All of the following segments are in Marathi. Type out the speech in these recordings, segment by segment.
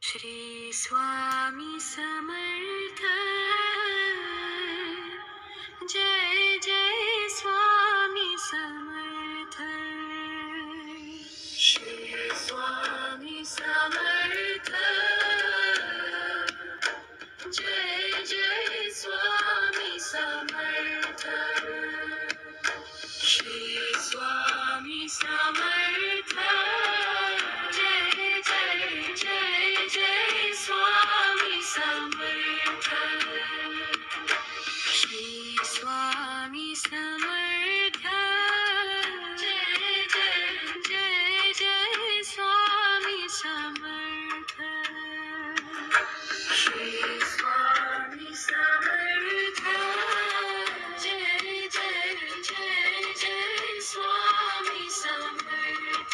श्री स्वामी समर्थ, जय जय स्वामी समर्थ। श्री स्वामी समर्थ, जय जय स्वामी समर्थ। श्री स्वामी समर्थ, जय जय जय जय स्वामी समर्थ। श्री स्वामी समर्थ, जय जय जय जय स्वामी समर्थ। श्री स्वामी समर्थ, जय जय जय जय स्वामी समर्थ।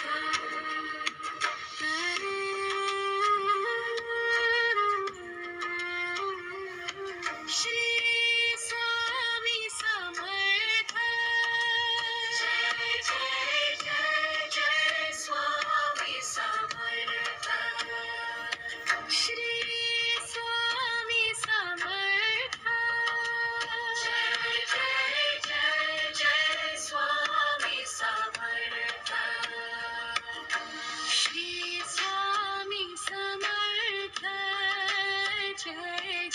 श्री स्वामी समर्थ, जय जय जय जय स्वामी समर्थ। श्री स्वामी समर्थ, जय जय जय जय स्वामी समर्थ। श्री स्वामी समर्थ, जय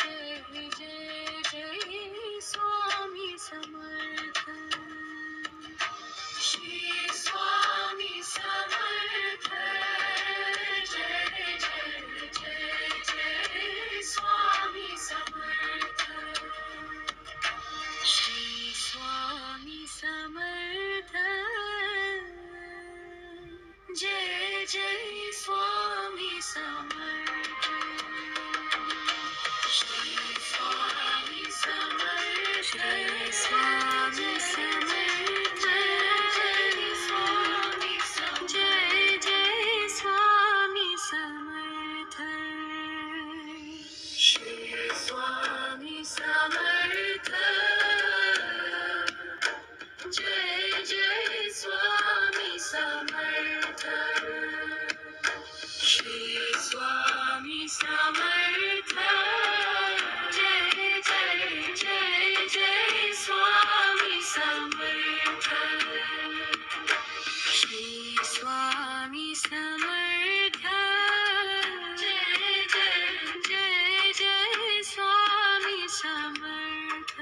जय जय जय स्वामी समर्थ। श्री स्वामी समर्थ, जय जय जय जय स्वामी समर्थ। श्री स्वामी समर्थ, जय जय स्वामी समर्थ। श्री स्वामी समर्थ, श्री स्वामी समर्थ, जय स्वामी समर्थ, जय जय स्वामी समर्थ। श्री स्वामी समर्थ, जय जय स्वामी समर्थ। श्री स्वामी समर्थ, जय जय जय जय स्वामी समर्थ। श्री स्वामी समर्थ, जय जय जय जय स्वामी समर्थ।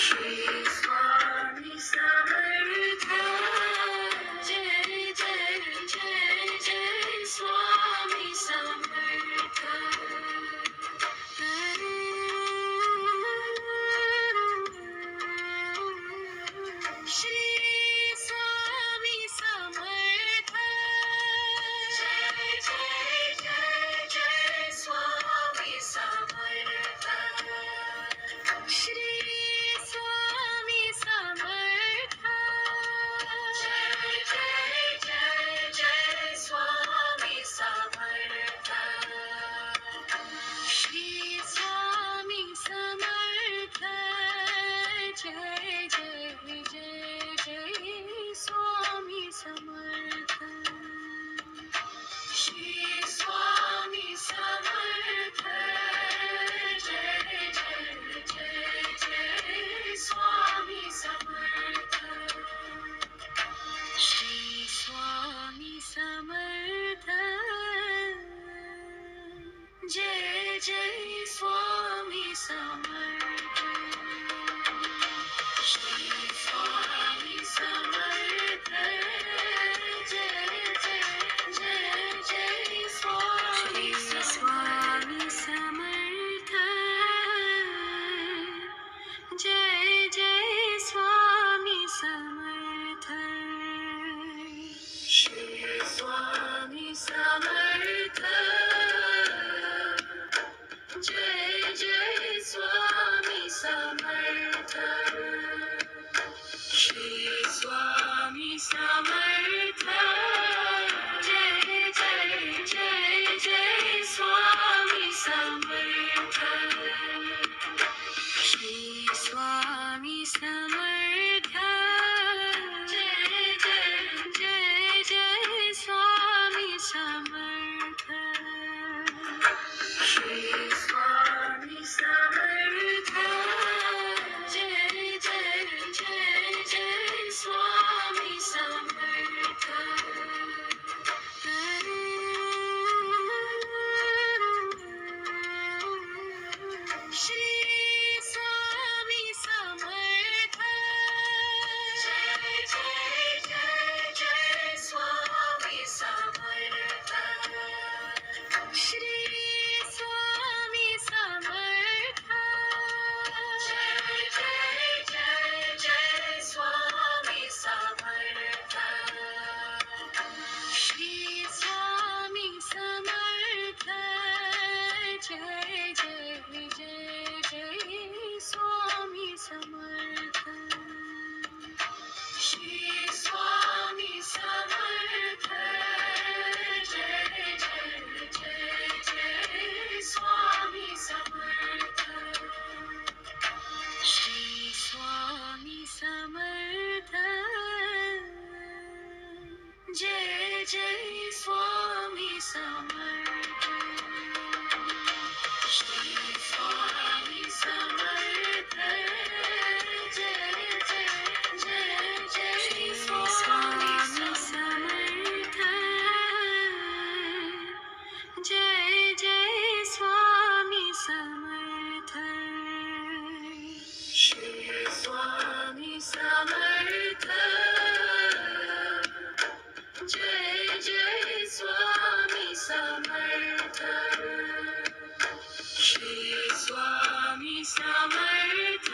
श्री स्वामी समर्थ, जय जय जय जय स्वामी समर्थ। श्री स्वामी समर्थ, जय जय जय जय स्वामी समर्थ। श्री स्वामी समर्थ, जय जय जय जय स्वामी समर्थ। समर्थ श्री स्वामी समर्थ जय जय जय जय श्री स्वामी समर्थ जय जय स्वामी समर्थ श्री स्वामी समर्थ जय जय स्वामी समर्थ श्री स्वामी समर्थ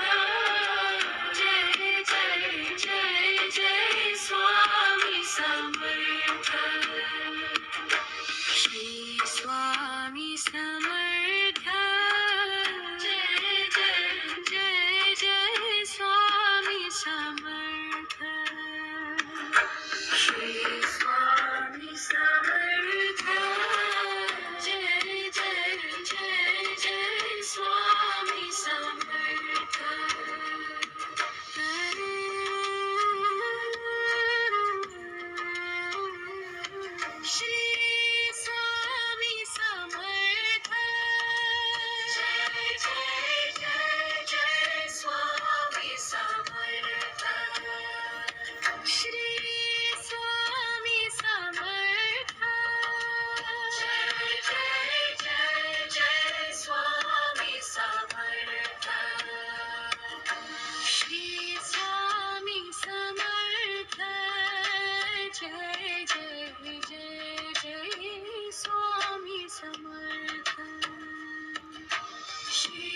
जय जय जय जय स्वामी समर्थ श्री स्वामी समर्थ जय जय जय जय स्वामी समर्थ श्री स्वामी समर्थ जय जय जय जय स्वामी समर्थ श्री स्वामी समर्थ जय जय जय जय स्वामी समर्थ श्री स्वामी समर्थ जय जय जय जय स्वामी समर्थ श्री स्वामी समर्थ जय जय जय जय स्वामी समर्थ श्री